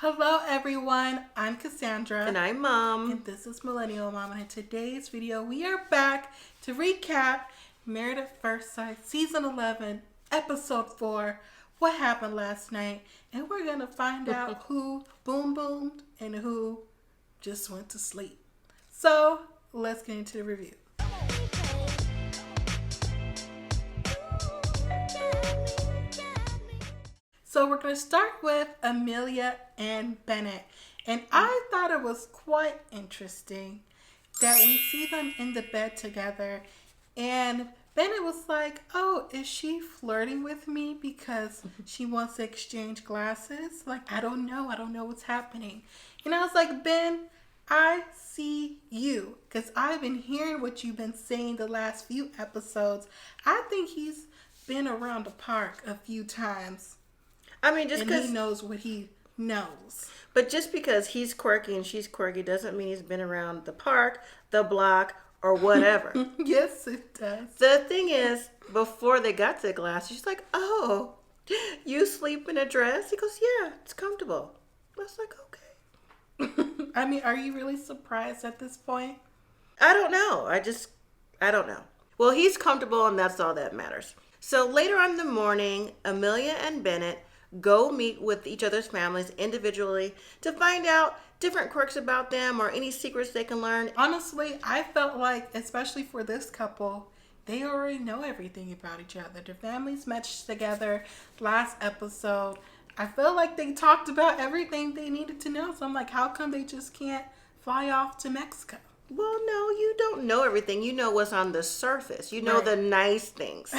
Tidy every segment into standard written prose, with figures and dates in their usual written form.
Hello everyone, I'm Cassandra. And I'm Mom. And this is Millennial Mom. And in today's video, we are back to recap Married at First Sight, Season 11, Episode 4, What Happened Last Night. And we're going to find out who boom boomed and who just went to sleep. So, let's get into the review. So we're going to start with Amelia and Bennett. And I thought it was quite interesting that we see them in the bed together. And Bennett was like, oh, is she flirting with me because she wants to exchange glasses? Like, I don't know. I don't know what's happening. And I was like, Ben, I see you. Because I've been hearing what you've been saying the last few episodes. I think he's been around the park a few times. I mean, just because he knows what he knows. But just because he's quirky and she's quirky doesn't mean he's been around the park, the block, or whatever. Yes, it does. The thing is, before they got to the glass, she's like, oh, you sleep in a dress? He goes, yeah, it's comfortable. I was like, okay. I mean, are you really surprised at this point? I don't know. I don't know. Well, he's comfortable and that's all that matters. So later on in the morning, Amelia and Bennett go meet with each other's families individually to find out different quirks about them or any secrets they can learn. Honestly, I felt like, especially for this couple, they already know everything about each other. Their families matched together last episode. I feel like they talked about everything they needed to know. So I'm like, how come they just can't fly off to Mexico? Well, no, you don't know everything. You know what's on the surface. You know the nice things.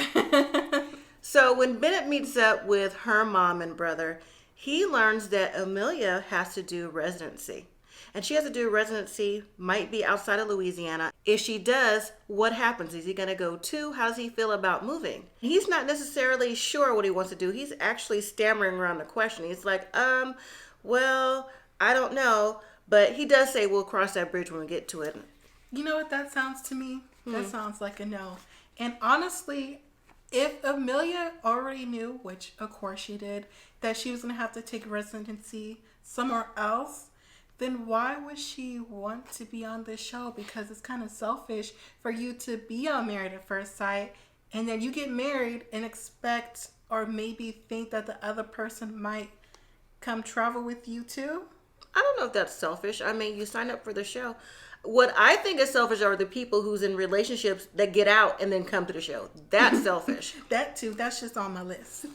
So when Bennett meets up with her mom and brother, he learns that Amelia has to do residency. And she has to do residency, might be outside of Louisiana. If she does, what happens? Is he going to go too? How does he feel about moving? He's not necessarily sure what he wants to do. He's actually stammering around the question. He's like, well, I don't know. But he does say we'll cross that bridge when we get to it. You know what that sounds to me? That sounds like a no. And honestly, if Amelia already knew, which of course she did, that she was going to have to take residency somewhere else, then why would she want to be on this show? Because it's kind of selfish for you to be on Married at First Sight and then you get married and expect or maybe think that the other person might come travel with you too. I don't know if that's selfish. I mean, you sign up for the show. What I think is selfish are the people who's in relationships that get out and then come to the show. That's selfish. That too. That's just on my list.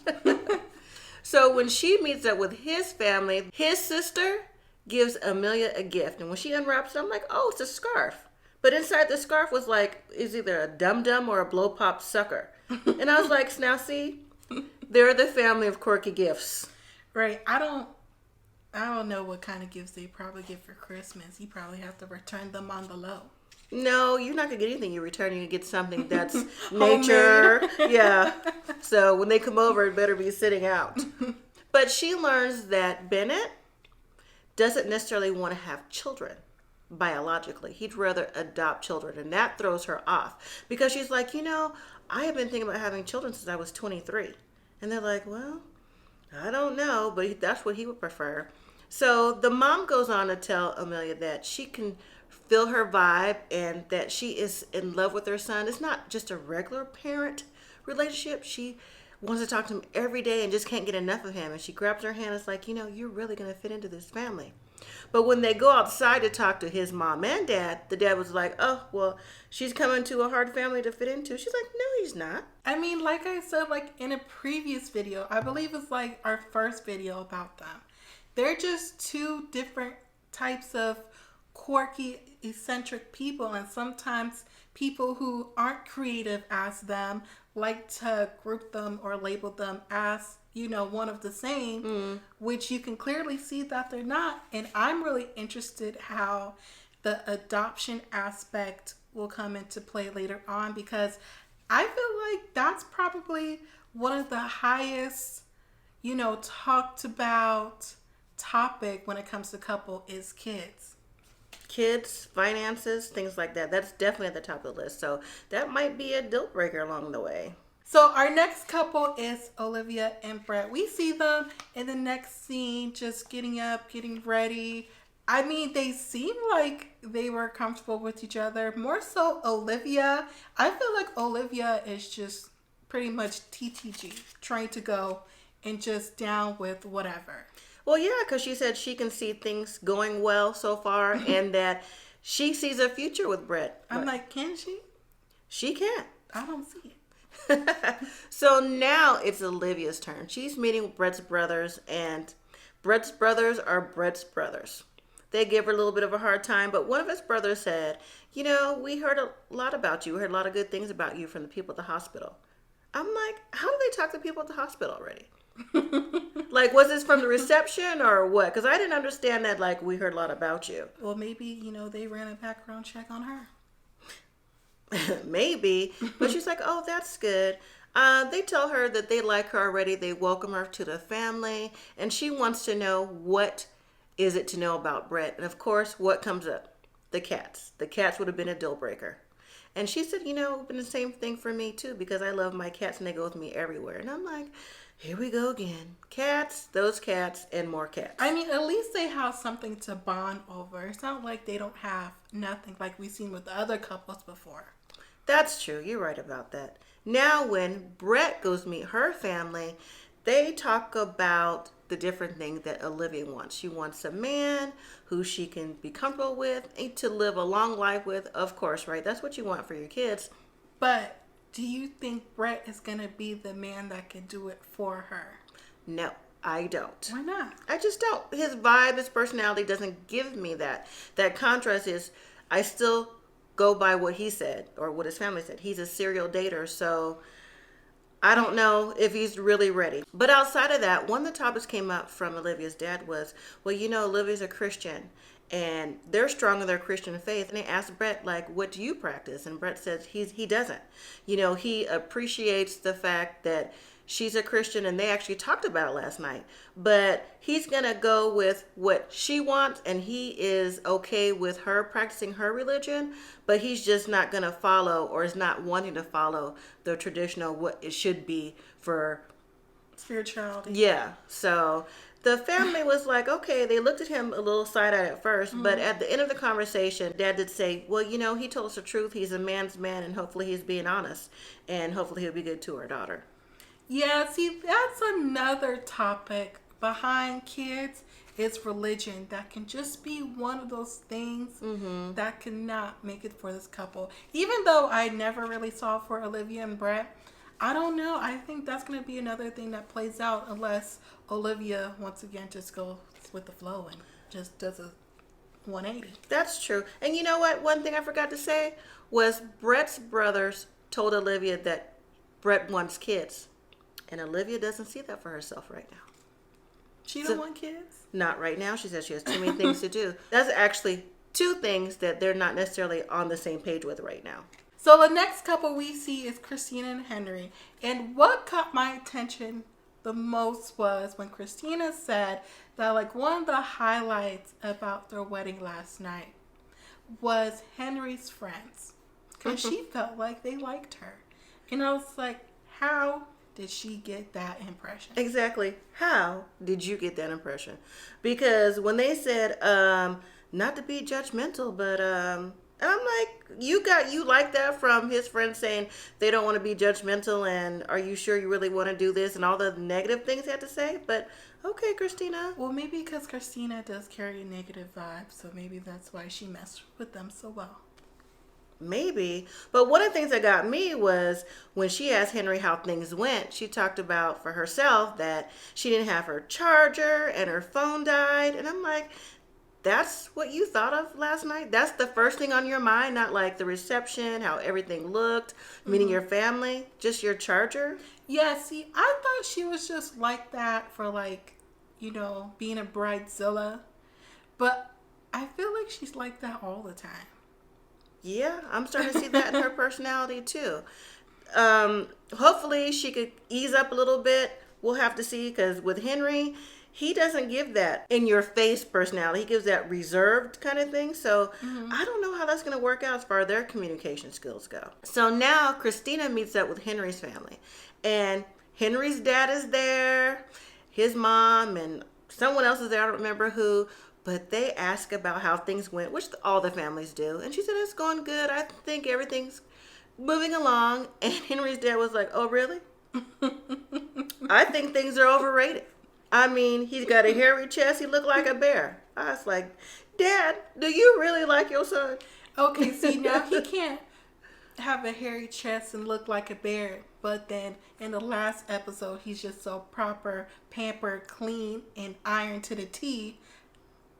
So when she meets up with his family, his sister gives Amelia a gift. And when she unwraps it, I'm like, oh, it's a scarf. But inside the scarf was like, is either a dum-dum or a blow-pop sucker. And I was like, now see, they're the family of quirky gifts. Right. I don't know what kind of gifts they probably get for Christmas. You probably have to return them on the low. No, you're not going to get anything you return. You get something that's nature. Yeah. So when they come over, it better be sitting out. But she learns that Bennett doesn't necessarily want to have children biologically. He'd rather adopt children. And that throws her off. Because she's like, I have been thinking about having children since I was 23. And they're like, well, I don't know. But that's what he would prefer. So the mom goes on to tell Amelia that she can feel her vibe and that she is in love with her son. It's not just a regular parent relationship. She wants to talk to him every day and just can't get enough of him. And she grabs her hand and is like, you're really going to fit into this family. But when they go outside to talk to his mom and dad, the dad was like, oh, well, she's coming to a hard family to fit into. She's like, no, he's not. I mean, like I said, like in a previous video, I believe it's like our first video about them. They're just two different types of quirky, eccentric people. And sometimes people who aren't creative as them like to group them or label them as, one of the same, which you can clearly see that they're not. And I'm really interested how the adoption aspect will come into play later on because I feel like that's probably one of the highest, talked about topic when it comes to couple is kids. Kids, finances, things like that. That's definitely at the top of the list. So that might be a deal breaker along the way. So our next couple is Olivia and Brett. We see them in the next scene just getting up, getting ready. I mean, they seem like they were comfortable with each other. More so Olivia. I feel like Olivia is just pretty much TTG, trying to go and just down with whatever. Well, yeah, because she said she can see things going well so far and that she sees a future with Brett. I'm like, can she? She can't. I don't see it. So now it's Olivia's turn. She's meeting Brett's brothers, and Brett's brothers are Brett's brothers. They give her a little bit of a hard time, but one of his brothers said, you know, we heard a lot about you. We heard a lot of good things about you from the people at the hospital. I'm like, how do they talk to people at the hospital already? Like, was this from the reception or what? Because I didn't understand that, like, we heard a lot about you. Well, maybe, you know, they ran a background check on her. Maybe. But she's like, oh, that's good. They tell her that they like her already. They welcome her to the family. And she wants to know what is it to know about Brett. And, of course, what comes up? The cats. The cats would have been a deal breaker. And she said, you know, it's been the same thing for me, too, because I love my cats and they go with me everywhere. And I'm like, here we go again. Cats, those cats, and more cats. I mean, at least they have something to bond over. It's not like they don't have nothing like we've seen with the other couples before. That's true. You're right about that. Now, when Brett goes to meet her family, they talk about the different things that Olivia wants. She wants a man who she can be comfortable with and to live a long life with, of course, right? That's what you want for your kids. But do you think Brett is going to be the man that can do it for her? No, I don't. Why not? I just don't. His vibe, his personality doesn't give me that. That contrast is, I still go by what he said or what his family said. He's a serial dater, so I don't know if he's really ready. But outside of that, one of the topics came up from Olivia's dad was, well, you know, Olivia's a Christian and they're strong in their Christian faith. And they asked Brett, like, what do you practice? And Brett says he doesn't. You know, he appreciates the fact that she's a Christian, and they actually talked about it last night. But he's going to go with what she wants, and he is okay with her practicing her religion, but he's just not going to follow or is not wanting to follow the traditional what it should be for spirituality. Yeah. So the family was like, okay, they looked at him a little side-eyed at first, but at the end of the conversation, Dad did say, well, you know, he told us the truth. He's a man's man, and hopefully he's being honest, and hopefully he'll be good to our daughter. Yeah, see, that's another topic behind kids is religion. That can just be one of those things that cannot make it for this couple. Even though I never really saw for Olivia and Brett, I don't know. I think that's going to be another thing that plays out unless Olivia, once again, just goes with the flow and just does a 180. That's true. And you know what? One thing I forgot to say was Brett's brothers told Olivia that Brett wants kids. And Olivia doesn't see that for herself right now. She don't want kids? Not right now. She says she has too many things to do. That's actually two things that they're not necessarily on the same page with right now. So the next couple we see is Christina and Henry. And what caught my attention the most was when Christina said that like one of the highlights about their wedding last night was Henry's friends. Because she felt like they liked her. And I was like, how did she get that impression? Exactly. How did you get that impression? Because when they said, not to be judgmental, but I'm like, you like that from his friends saying they don't want to be judgmental and are you sure you really want to do this and all the negative things they had to say? But okay, Christina. Well, maybe because Christina does carry a negative vibe, so maybe that's why she messed with them so well. Maybe. But one of the things that got me was when she asked Henry how things went, she talked about for herself that she didn't have her charger and her phone died. And I'm like, that's what you thought of last night? That's the first thing on your mind? Not like the reception, how everything looked, meeting your family, just your charger? Yeah, see, I thought she was just like that for like, you know, being a bridezilla. But I feel like she's like that all the time. Yeah, I'm starting to see that in her personality too. Hopefully she could ease up a little bit. We'll have to see, because with Henry, he doesn't give that in your face personality. He gives that reserved kind of thing. So I don't know how that's going to work out as far as their communication skills go. So now Christina meets up with Henry's family, and Henry's dad is there, his mom, and someone else is there. I don't remember who, but they ask about how things went, which all the families do. And she said, it's going good. I think everything's moving along. And Henry's dad was like, oh, really? I think things are overrated. I mean, he's got a hairy chest. He looked like a bear. I was like, Dad, do you really like your son? Okay, see, now he can't have a hairy chest and look like a bear. But then in the last episode, he's just so proper, pampered, clean, and ironed to the T.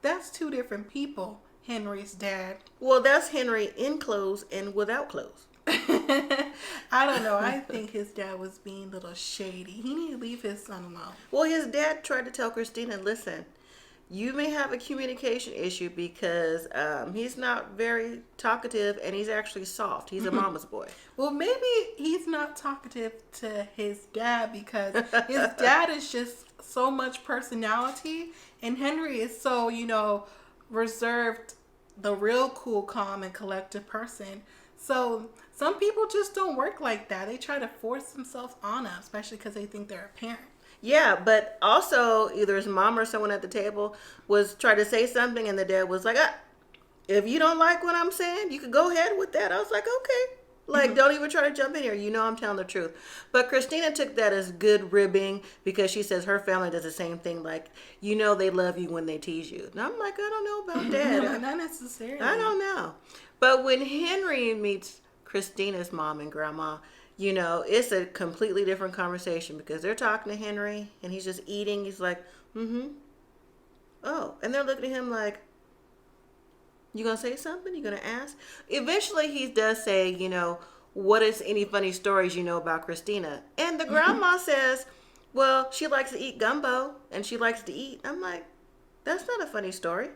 That's two different people, Henry's dad. Well, that's Henry in clothes and without clothes. I don't know. I think his dad was being a little shady. He need to leave his son alone. Well, his dad tried to tell Christina, listen, you may have a communication issue because he's not very talkative and he's actually soft. He's a mama's boy. Well, maybe he's not talkative to his dad because his dad is just so much personality and Henry is so, reserved, the real cool, calm, and collected person. So some people just don't work like that. They try to force themselves on us, especially because they think they're a parent. Yeah, but also either his mom or someone at the table was trying to say something and the dad was like, if you don't like what I'm saying, you could go ahead with that. I was like, okay. Like, don't even try to jump in here. I'm telling the truth. But Christina took that as good ribbing because she says her family does the same thing. Like, they love you when they tease you. And I'm like, I don't know about that. No, not necessarily. I don't know. But when Henry meets Christina's mom and grandma, it's a completely different conversation because they're talking to Henry and he's just eating. He's like, oh. And they're looking at him like, you going to say something? You going to ask? Eventually he does say, what is any funny stories you know about Christina? And the grandma says, well, she likes to eat gumbo and she likes to eat. I'm like, that's not a funny story.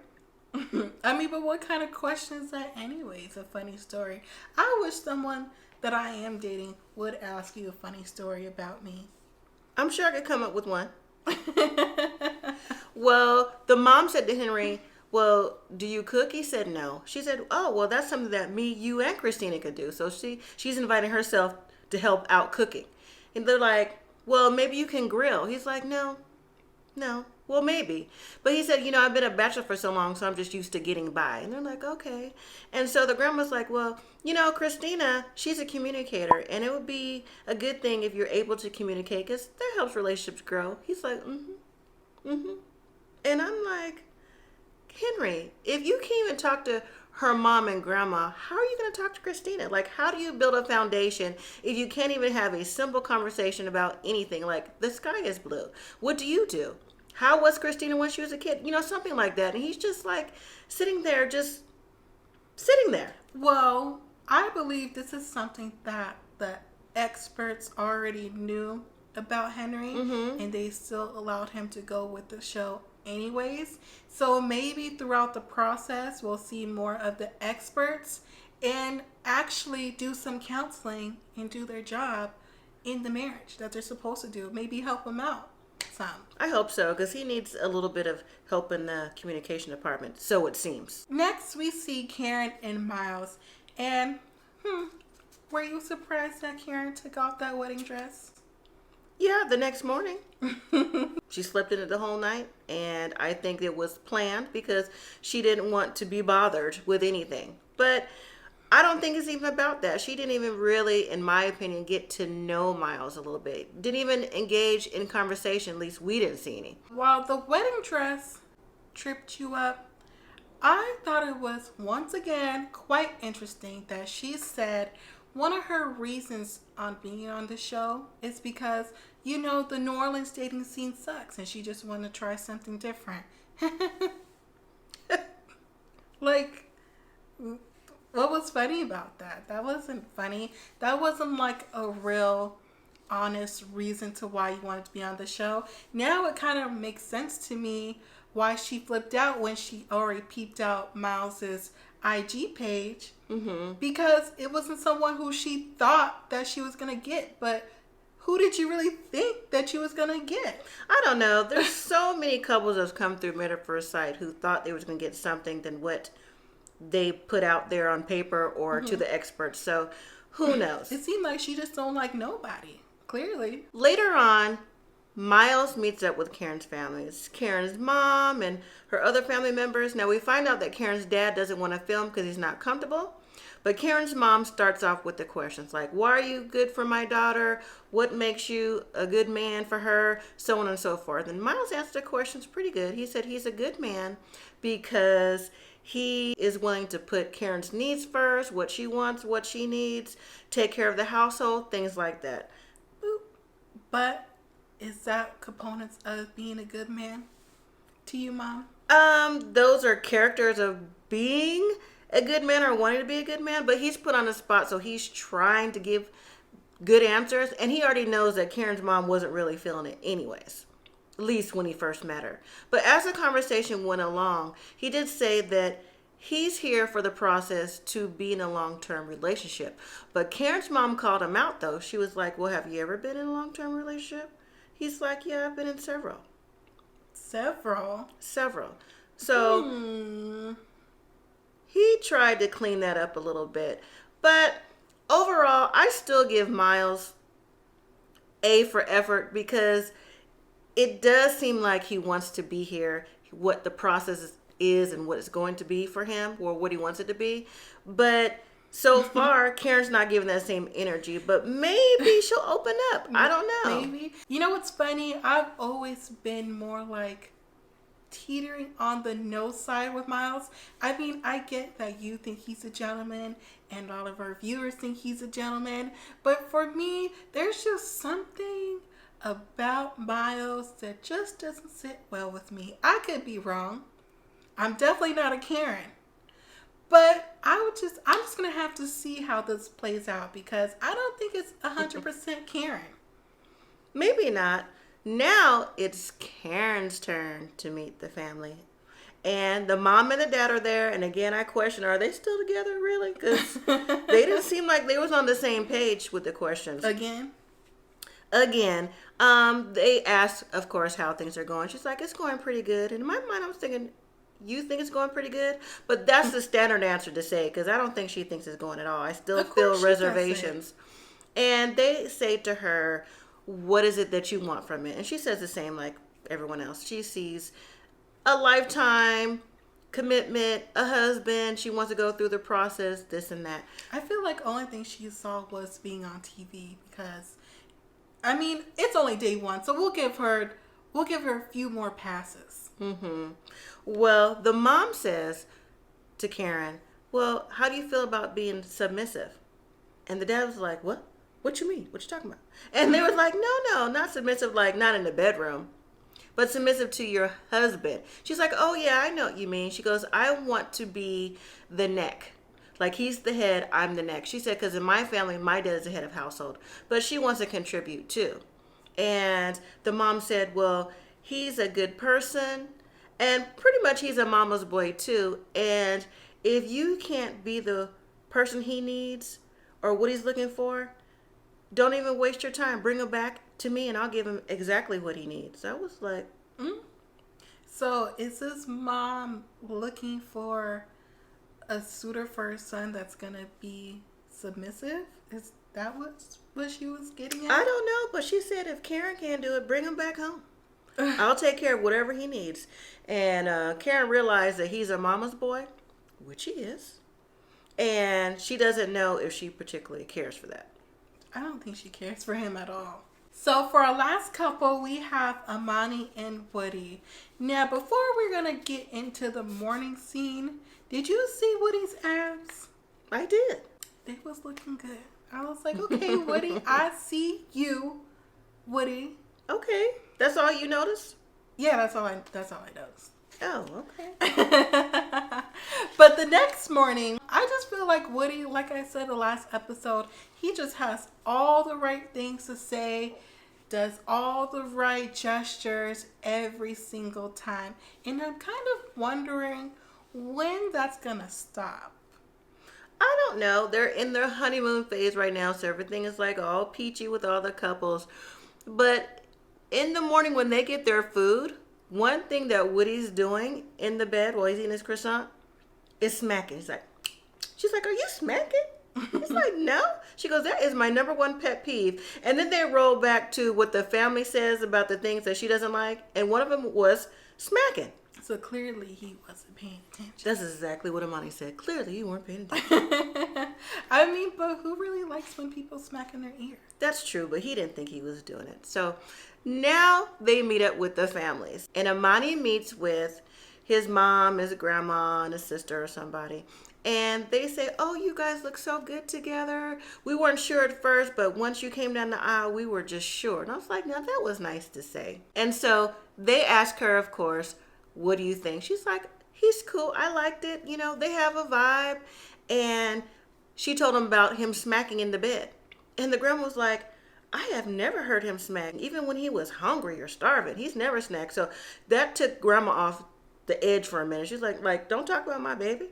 I mean, but what kind of question is that anyways, a funny story? I wish someone that I am dating would ask you a funny story about me. I'm sure I could come up with one. Well, the mom said to Henry, well, do you cook? He said no. She said, oh, well, that's something that me, you, and Christina could do. So she's inviting herself to help out cooking. And they're like, well, maybe you can grill. He's like, no. Well, maybe. But he said, I've been a bachelor for so long, so I'm just used to getting by. And they're like, okay. And so the grandma's like, well, Christina, she's a communicator. And it would be a good thing if you're able to communicate because that helps relationships grow. He's like, And I'm like, Henry, if you can't even talk to her mom and grandma, how are you going to talk to Christina? Like, how do you build a foundation if you can't even have a simple conversation about anything? Like, the sky is blue. What do you do? How was Christina when she was a kid? Something like that. And he's just like sitting there. Well, I believe this is something that the experts already knew about Henry, and they still allowed him to go with the show anyways. So maybe throughout the process, we'll see more of the experts and actually do some counseling and do their job in the marriage that they're supposed to do. Maybe help him out some. I hope so, because he needs a little bit of help in the communication department, so it seems. Next, we see Karen and Miles. And, were you surprised that Karen took off that wedding dress? Yeah, the next morning. She slept in it the whole night, and I think it was planned because she didn't want to be bothered with anything. But I don't think it's even about that. She didn't even really, in my opinion, get to know Miles a little bit. Didn't even engage in conversation. At least we didn't see any. While the wedding dress tripped you up, I thought it was once again quite interesting that she said one of her reasons on being on the show is because, the New Orleans dating scene sucks and she just wanted to try something different. Like, what was funny about that? That wasn't funny. That wasn't like a real honest reason to why you wanted to be on the show. Now it kind of makes sense to me why she flipped out when she already peeped out Miles's IG page, because it wasn't someone who she thought that she was going to get, but who did you really think that you was gonna get? I don't know. There's so many couples that's come through Married at First Sight who thought they was going to get something than what they put out there on paper or to the experts. So who knows? It seemed like she just don't like nobody. Clearly. Later on, Miles meets up with Karen's family. It's Karen's mom and her other family members. Now we find out that Karen's dad doesn't want to film because he's not comfortable. But Karen's mom starts off with the questions like, why are you good for my daughter? What makes you a good man for her? So on and so forth. And Miles answered the questions pretty good. He said he's a good man because he is willing to put Karen's needs first, what she wants, what she needs, take care of the household, things like that. But is that components of being a good man to you, Mom? Those are characters of being a good man or wanting to be a good man, but he's put on the spot, so he's trying to give good answers, and he already knows that Karen's mom wasn't really feeling it anyways, at least when he first met her. But as the conversation went along, he did say that he's here for the process to be in a long-term relationship. But Karen's mom called him out, though. She was like, well, have you ever been in a long-term relationship? He's like, yeah, I've been in several. Several? So he tried to clean that up a little bit. But overall, I still give Miles A for effort because it does seem like he wants to be here, what the process is and what it's going to be for him or what he wants it to be. But so far, Karen's not giving that same energy, but maybe she'll open up. I don't know. Maybe. You know what's funny? I've always been more like teetering on the no side with Miles. I mean, I get that you think he's a gentleman and all of our viewers think he's a gentleman, but for me, there's just something about Miles that just doesn't sit well with me. I could be wrong. I'm definitely not a Karen. But I'm just going to have to see how this plays out because I don't think it's 100% Karen. Maybe not. Now it's Karen's turn to meet the family. And the mom and the dad are there. And again, I question, are they still together really? Because they didn't seem like they was on the same page with the questions. Again, they asked, of course, how things are going. She's like, it's going pretty good. And in my mind, I was thinking, you think it's going pretty good? But that's the standard answer to say because I don't think she thinks it's going at all. I still feel reservations. And they say to her, what is it that you want from it? And she says the same like everyone else. She sees a lifetime commitment, a husband. She wants to go through the process, this and that. I feel like the only thing she saw was being on TV because, I mean, it's only day one. So we'll give her a few more passes. Mm-hmm. Well, the mom says to Karen, well, how do you feel about being submissive? And the dad was like, what? What you mean? What you talking about? And they was like, no, not submissive, like not in the bedroom, but submissive to your husband. She's like, oh yeah, I know what you mean. She goes, I want to be the neck. Like he's the head, I'm the neck. She said, because in my family, my dad is the head of household, but she wants to contribute too. And the mom said, well, he's a good person. And pretty much he's a mama's boy too. And if you can't be the person he needs or what he's looking for, don't even waste your time. Bring him back to me and I'll give him exactly what he needs. I was like, So is his mom looking for a suitor for her son that's going to be submissive? Is that what she was getting at? I don't know, but she said if Karen can't do it, bring him back home. I'll take care of whatever he needs. And Karen realized that he's a mama's boy, which he is. And she doesn't know if she particularly cares for that. I don't think she cares for him at all. So for our last couple, we have Amani and Woody. Now, before we're going to get into the morning scene, did you see Woody's abs? I did. They was looking good. I was like, okay, Woody, I see you, Woody. Okay. That's all you noticed? Yeah, that's all I noticed. Oh, okay. But the next morning, I just feel like Woody, like I said the last episode, he just has all the right things to say, does all the right gestures every single time. And I'm kind of wondering when that's going to stop. I don't know. They're in their honeymoon phase right now, so everything is like all peachy with all the couples. But in the morning when they get their food, one thing that Woody's doing in the bed while he's eating his croissant is smacking. She's like, are you smacking? He's like, no. She goes, that is my number one pet peeve. And then they roll back to what the family says about the things that she doesn't like. And one of them was smacking. So clearly he wasn't paying attention. That's exactly what Amani said. Clearly you weren't paying attention. I mean, but who really likes when people smack in their ear? That's true, but he didn't think he was doing it. So now they meet up with the families. And Amani meets with his mom, his grandma, and his sister or somebody. And they say, oh, you guys look so good together. We weren't sure at first, but once you came down the aisle, we were just sure. And I was like, now that was nice to say. And so they ask her, of course, what do you think? She's like, he's cool. I liked it. You know, they have a vibe. And she told him about him smacking in the bed. And the grandma was like, I have never heard him smack. Even when he was hungry or starving, he's never snacked. So that took grandma off the edge for a minute. She's like, don't talk about my baby.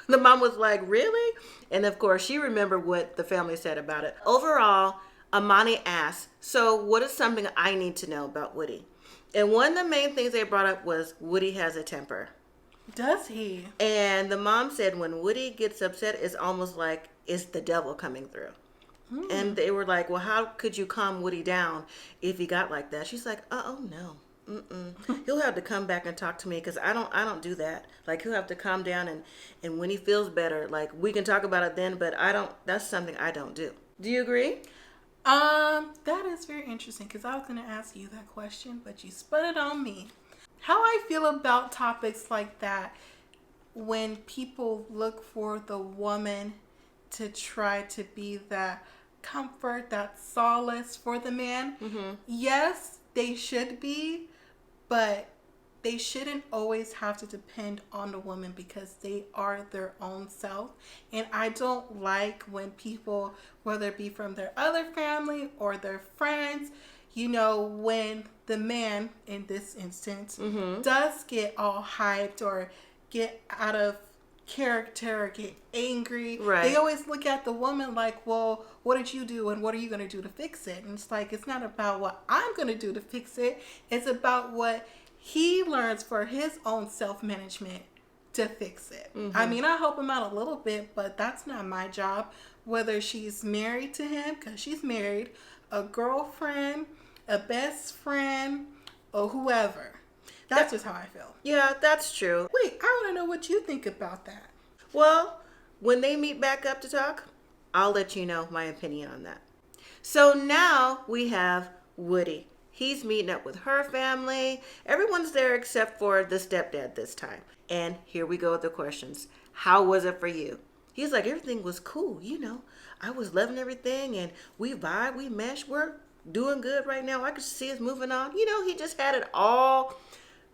The mom was like, really? And of course, she remembered what the family said about it. Overall, Amani asked, so what is something I need to know about Woody? And one of the main things they brought up was Woody has a temper. Does he? And the mom said when Woody gets upset, it's almost like it's the devil coming through. And they were like, well, how could you calm Woody down if he got like that? She's like, oh, no. He'll have to come back and talk to me because I don't do that. Like, he'll have to calm down and when he feels better, like, we can talk about it then, but that's something I don't do. Do you agree? That is very interesting because I was going to ask you that question, but you spun it on me. How I feel about topics like that when people look for the woman to try to be that comfort, that solace for the man. Yes, they should be, but they shouldn't always have to depend on the woman because they are their own self. And I don't like when people, whether it be from their other family or their friends, you know, when the man, in this instance, does get all hyped or get out of character or get angry. Right. They always look at the woman like, well, what did you do and what are you going to do to fix it? And it's like, it's not about what I'm going to do to fix it. It's about what he learns for his own self-management to fix it. I mean, I help him out a little bit, but that's not my job. Whether she's married to him, because she's married, a girlfriend, a best friend, or whoever. That's just how I feel. Yeah, that's true. Wait, I want to know what you think about that. Well, when they meet back up to talk, I'll let you know my opinion on that. So now we have Woody. He's meeting up with her family. Everyone's there except for the stepdad this time. And here we go with the questions. How was it for you? He's like, everything was cool. You know, I was loving everything and we vibe, we mesh, we're doing good right now. I could see us moving on. You know, he just had it all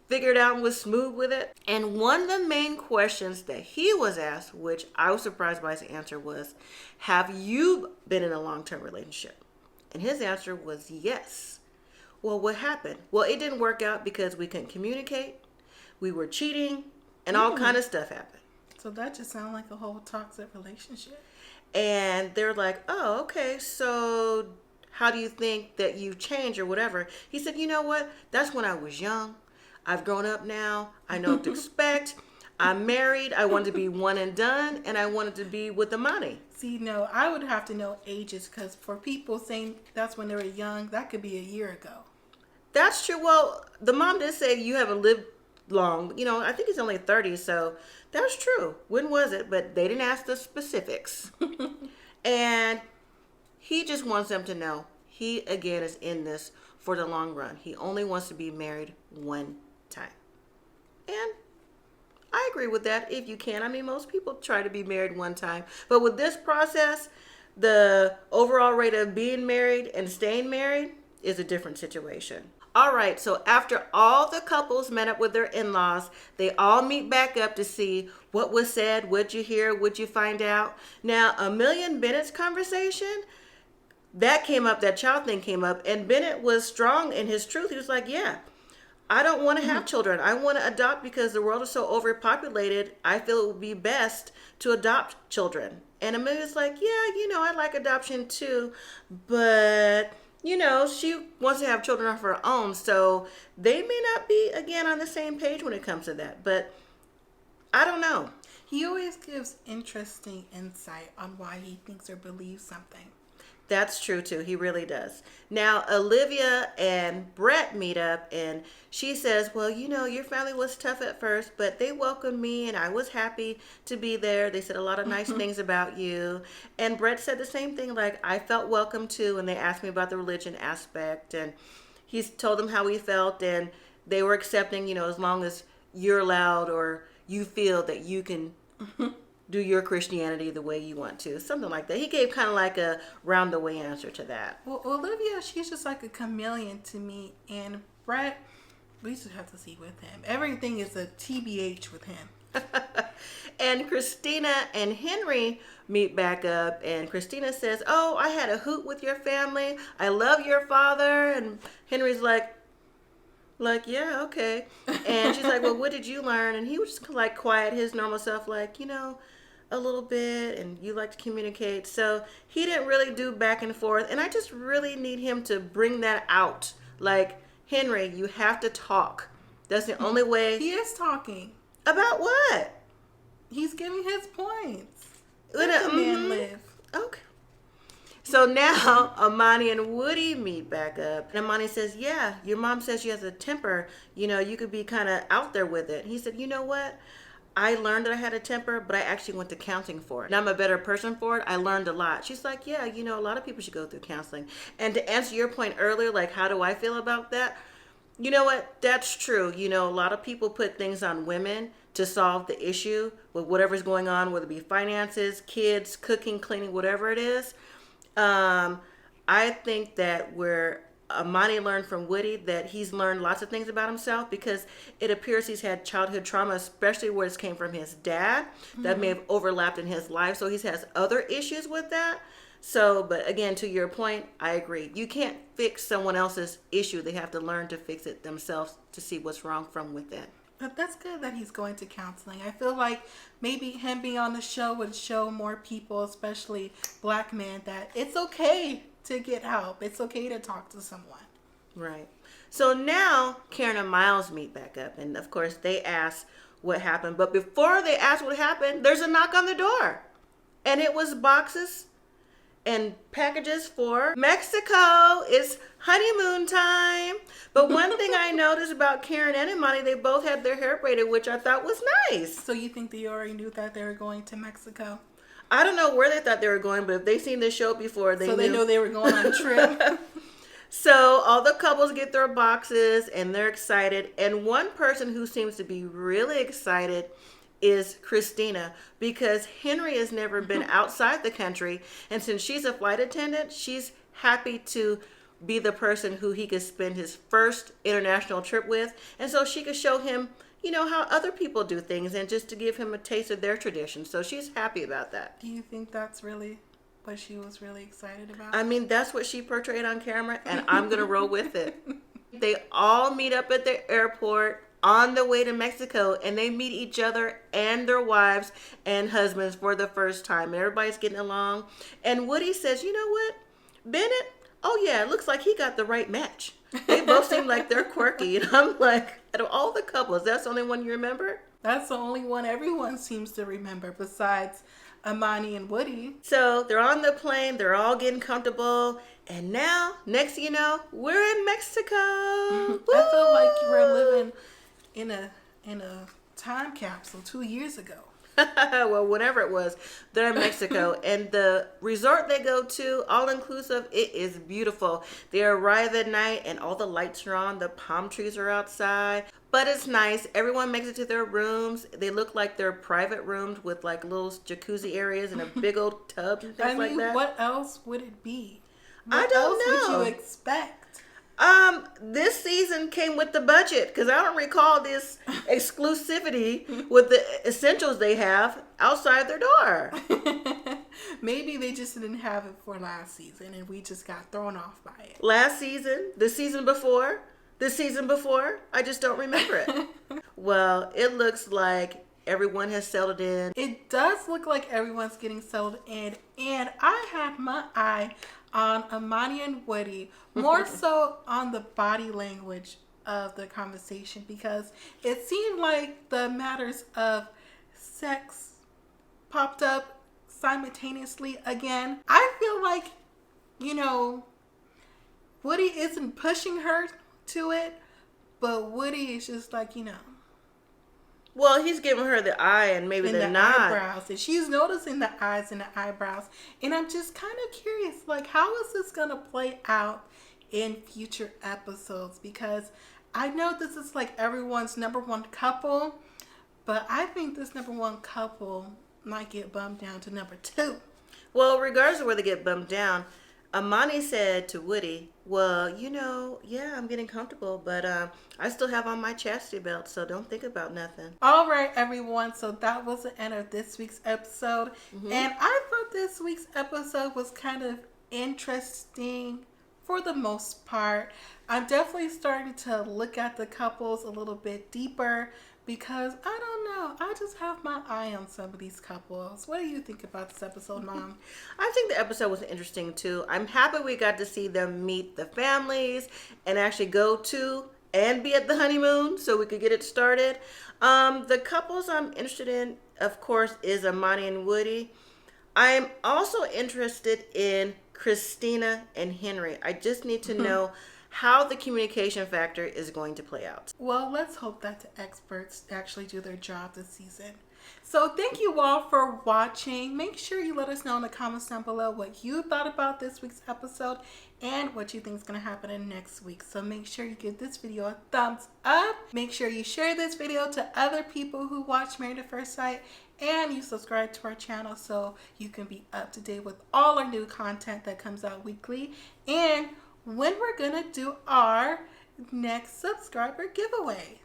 figured out and was smooth with it. And one of the main questions that he was asked, which I was surprised by his answer, was, have you been in a long-term relationship? And his answer was yes. Well, what happened? Well, it didn't work out because we couldn't communicate. We were cheating and all kind of stuff happened. So that just sounds like a whole toxic relationship. And they're like, oh, okay, so how do you think that you've changed or whatever? He said, you know what? That's when I was young. I've grown up now. I know what to expect. I'm married. I wanted to be one and done, and I wanted to be with Amani. See, no, I would have to know ages because for people saying that's when they were young, that could be a year ago. That's true. Well, the mom did say you haven't lived long. You know, I think he's only 30, so that's true. When was it? But they didn't ask the specifics. And he just wants them to know he, again, is in this for the long run. He only wants to be married one time. And I agree with that if you can. I mean, most people try to be married one time. But with this process, the overall rate of being married and staying married is a different situation. All right, so after all the couples met up with their in-laws, they all meet back up to see what was said, what'd you hear, what'd you find out. Now, Amelia and Bennett's conversation, that came up, that child thing came up, and Bennett was strong in his truth. He was like, yeah, I don't want to have children. I want to adopt because the world is so overpopulated. I feel it would be best to adopt children. And Amelia's like, yeah, I like adoption too. But, she wants to have children of her own. So they may not be, again, on the same page when it comes to that. But I don't know. He always gives interesting insight on why he thinks or believes something. That's true too. He really does. Now, Olivia and Brett meet up and she says, well, your family was tough at first, but they welcomed me and I was happy to be there. They said a lot of nice things about you. And Brett said the same thing, like, I felt welcome too. And they asked me about the religion aspect and he's told them how he felt and they were accepting, as long as you're allowed or you feel that you can do your Christianity the way you want to. Something like that. He gave kind of like a round-the-way answer to that. Well, Olivia, she's just like a chameleon to me. And Brett, we just have to see with him. Everything is a TBH with him. And Christina and Henry meet back up. And Christina says, oh, I had a hoot with your family. I love your father. And Henry's like, yeah, okay. And she's like, well, what did you learn? And he was just like quiet, his normal self, like, a little bit, and you like to communicate. So he didn't really do back and forth. And I just really need him to bring that out. Like, Henry, you have to talk. That's the only way. He is talking. About what? He's giving his points. Let the man live. Okay. So now Amani and Woody meet back up. And Amani says, yeah, your mom says she has a temper. You could be kind of out there with it. He said, you know what? I learned that I had a temper, but I actually went to counseling for it. And I'm a better person for it. I learned a lot. She's like, yeah, a lot of people should go through counseling. And to answer your point earlier, like, how do I feel about that? You know what? That's true. A lot of people put things on women to solve the issue with whatever's going on, whether it be finances, kids, cooking, cleaning, whatever it is. I think that where Amani learned from Woody that he's learned lots of things about himself because it appears he's had childhood trauma, especially where it came from his dad, that may have overlapped in his life. So he has other issues with that. So, but again, to your point, I agree. You can't fix someone else's issue. They have to learn to fix it themselves to see what's wrong from within. But that's good that he's going to counseling. I feel like maybe him being on the show would show more people, especially black men, that it's okay to get help. It's okay to talk to someone. Right. So now Karen and Miles meet back up. And of course they ask what happened. But before they ask what happened, there's a knock on the door. And it was boxes and packages for Mexico. It's honeymoon time. But one thing I noticed about Karen and Imani, they both had their hair braided, which I thought was nice. So you think they already knew that they were going to Mexico? I don't know where they thought they were going, but if they seen this show before, they knew. They know they were going on a trip. So all the couples get their boxes and they're excited. And one person who seems to be really excited is Christina, because Henry has never been outside the country. And since she's a flight attendant, she's happy to be the person who he could spend his first international trip with. And so she could show him, how other people do things and just to give him a taste of their tradition. So she's happy about that. Do you think that's really what she was really excited about? I mean, that's what she portrayed on camera, and I'm going to roll with it. They all meet up at the airport on the way to Mexico, and they meet each other and their wives and husbands for the first time. And everybody's getting along. And Woody says, you know what, Bennett? Oh, yeah, it looks like he got the right match. They both seem like they're quirky. And I'm like, out of all the couples, that's the only one you remember? That's the only one everyone seems to remember besides Amani and Woody. So they're on the plane. They're all getting comfortable. And now, next thing you know, we're in Mexico. I feel like we're living in a time capsule 2 years ago. Well, whenever it was, they're in Mexico. And the resort they go to, all-inclusive, it is beautiful. They arrive at night and all the lights are on. The palm trees are outside. But it's nice. Everyone makes it to their rooms. They look like they're private rooms with like little jacuzzi areas and a big old tub and things like that. What else would it be? I don't know. What else would you expect? This season came with the budget because I don't recall this exclusivity with the essentials they have outside their door. Maybe they just didn't have it for last season and we just got thrown off by it. Last season, the season before, the season before. I just don't remember it. Well, it looks like everyone has settled in. It does look like everyone's getting settled in, and I had my eye on Amani and Woody, more so on the body language of the conversation, because it seemed like the matters of sex popped up simultaneously again. I feel like, Woody isn't pushing her to it, but Woody is just like, Well, he's giving her the eye and maybe the nod. Eyebrows, and she's noticing the eyes and the eyebrows, and I'm just kind of curious, like, how is this gonna play out in future episodes? Because I know this is like everyone's number one couple, but I think this number one couple might get bumped down to number two. Well, regardless of where they get bumped down, Amani said to Woody, well, yeah, I'm getting comfortable, but I still have on my chastity belt, so don't think about nothing. All right, everyone. So that was the end of this week's episode. And I thought this week's episode was kind of interesting for the most part. I'm definitely starting to look at the couples a little bit deeper because I don't know. I just have my eye on some of these couples. What do you think about this episode, Mom? I think the episode was interesting too. I'm happy we got to see them meet the families and actually go to and be at the honeymoon so we could get it started. The couples I'm interested in, of course, is Amani and Woody. I'm also interested in Christina and Henry. I just need to know how the communication factor is going to play out. Well, let's hope that the experts actually do their job this season. So thank you all for watching. Make sure you let us know in the comments down below what you thought about this week's episode and what you think is going to happen in next week. So make sure you give this video a thumbs up. Make sure you share this video to other people who watch Married at First Sight, and you subscribe to our channel so you can be up to date with all our new content that comes out weekly and when we're gonna do our next subscriber giveaway.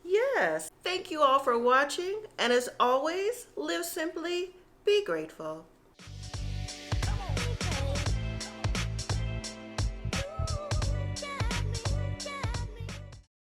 Yes. Thank you all for watching, and as always, live simply, be grateful.